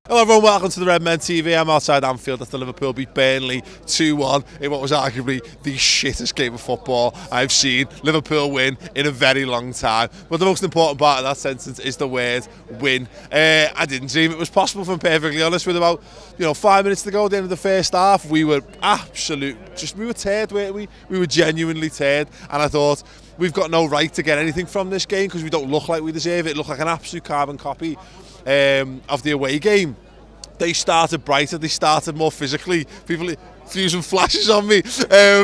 Hello everyone, welcome to the Redmen TV. I'm outside Anfield after Liverpool beat Burnley 2-1 in what was arguably the shittest game of football I've seen Liverpool win in a very long time. But the most important part of that sentence is the word win. I didn't dream it was possible, if I'm perfectly honest. With about 5 minutes to go at the end of the first half, we were we were tired, weren't we? We were genuinely tired, and I thought, we've got no right to get anything from this game because we don't look like we deserve it. It looked like an absolute carbon copy of the away game. They started brighter, they started more physically. People fusing flashes on me. They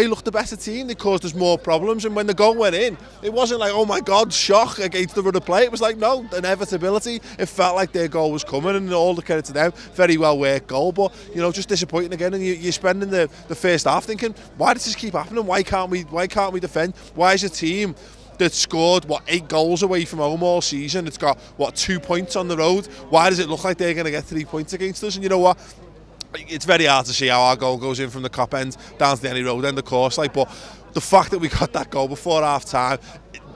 looked the better team. They caused us more problems, and when the goal went in, it wasn't like, oh my god, shock against the run of play. It was like, no, inevitability. It felt like their goal was coming, and all the credit to them. Very well worked goal, but just disappointing again. And you're spending the first half thinking, why does this keep happening? Why can't we defend? Why is a team that scored 8 goals away from home all season, it's got 2 points on the road, why does it look like they're going to get 3 points against us? And you know what, it's very hard to see how our goal goes in from the Cop end down to the Any Road end, of course, but the fact that we got that goal before half time,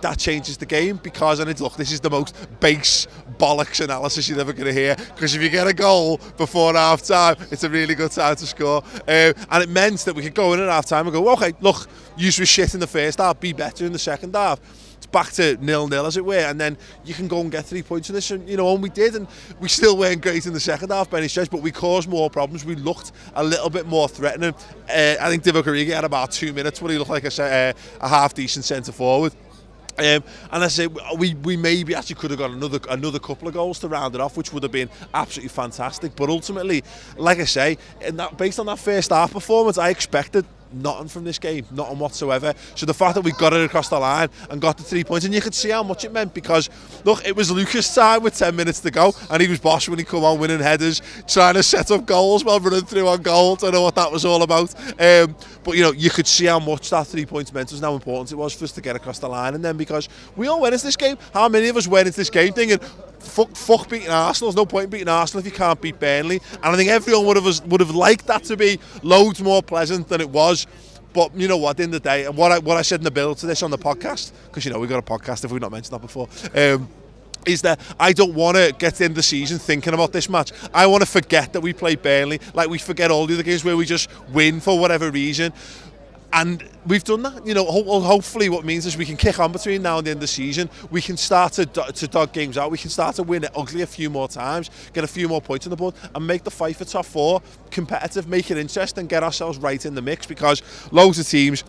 that changes the game, because this is the most base bollocks analysis you're ever going to hear, because if you get a goal before half time, it's a really good time to score, and it meant that we could go in at half time and go, okay, look, you were shit in the first half, be better in the second half. It's back to 0-0 as it were, and then you can go and get 3 points in this, and and we did, and we still weren't great in the second half by any stretch, but we caused more problems. We looked a little bit more threatening. I think Divock Origi had about 2 minutes where he looked like a half decent centre forward. And I say we maybe actually could have got another couple of goals to round it off, which would have been absolutely fantastic. But ultimately, like I say, based on that first half performance, I expected nothing from this game, nothing whatsoever. So the fact that we got it across the line and got the 3 points, and you could see how much it meant, because look, it was Lucas' time with 10 minutes to go, and he was boss when he come on winning headers, trying to set up goals while running through on goal. I don't know what that was all about, but you could see how much that 3 points meant, and how important it was for us to get across the line. And then, because we all went into this game, how many of us went into this game thinking, fuck beating Arsenal, there's no point in beating Arsenal if you can't beat Burnley? And I think everyone would have liked that to be loads more pleasant than it was. But you know what, at the end of the day, and what I said in the build to this on the podcast, because we've got a podcast if we've not mentioned that before, is that I don't want to get to the end of the season thinking about this match. I want to forget that we played Burnley, like we forget all the other games where we just win for whatever reason. And we've done that. Hopefully what it means is we can kick on between now and the end of the season. We can start to dog games out. We can start to win it ugly a few more times, get a few more points on the board, and make the fight for top 4 competitive, make it interesting, get ourselves right in the mix, because loads of teams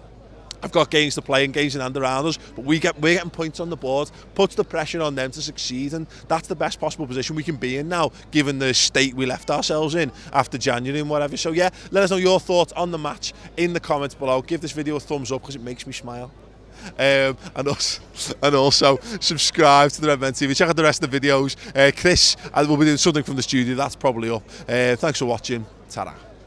have got games to play and games in hand around us, but we're getting points on the board, puts the pressure on them to succeed, and that's the best possible position we can be in now, given the state we left ourselves in after January and whatever. So yeah, let us know your thoughts on the match in the comments below. Give this video a thumbs up because it makes me smile. And also subscribe to the Redmen TV. Check out the rest of the videos. Chris, we'll be doing something from the studio, that's probably up. Thanks for watching. Ta-ra.